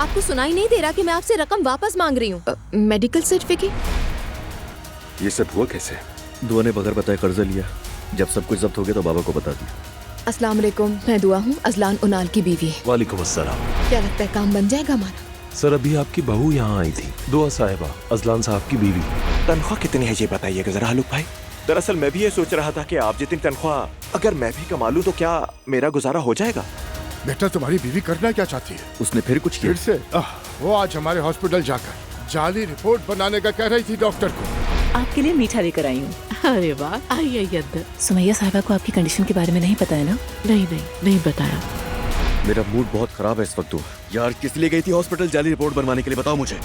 आपको सुनाई नहीं दे रहा कि मैं आपसे रकम वापस मांग रही हूँ? Medical certificate? ये सब हुआ कैसे? दुआ ने बगैर बताए कर्जा लिया। जब सब कुछ जब्त हो गया तो बाबा को बता दिया। अस्सलाम वालेकुम, मैं दुआ हूँ, अजलान उनाल की बीवी। वालेकुम अस्सलाम। क्या लगता है काम बन जाएगा हमारा? सर अभी आपकी बहू यहाँ आई थी, दुआ साहिबा, अजलान साहब की बीवी। तनख्वाह कितनी है ये बताइएगा जरा हलूक भाई। दरअसल मैं भी ये सोच रहा था कि आप जितनी तनख्वाह अगर मैं भी कमा लूं तो क्या मेरा गुजारा हो जाएगा? बेटा तुम्हारी बीवी करना क्या चाहती है? उसने फिर कुछ किया? फिर से वो आज हमारे हॉस्पिटल जाकर जाली रिपोर्ट बनाने का कह रही थी डॉक्टर को। आपके लिए मीठा लेकर आई हूँ। अरे वाह, आइए अंदर। सुमैया साहिबा को आपकी कंडीशन के बारे में नहीं पता है ना? नहीं बताया। मेरा मूड बहुत खराब है इस वक्त। यार किस लिए गई थी हॉस्पिटल जाली रिपोर्ट बनवाने के लिए, बताओ मुझे।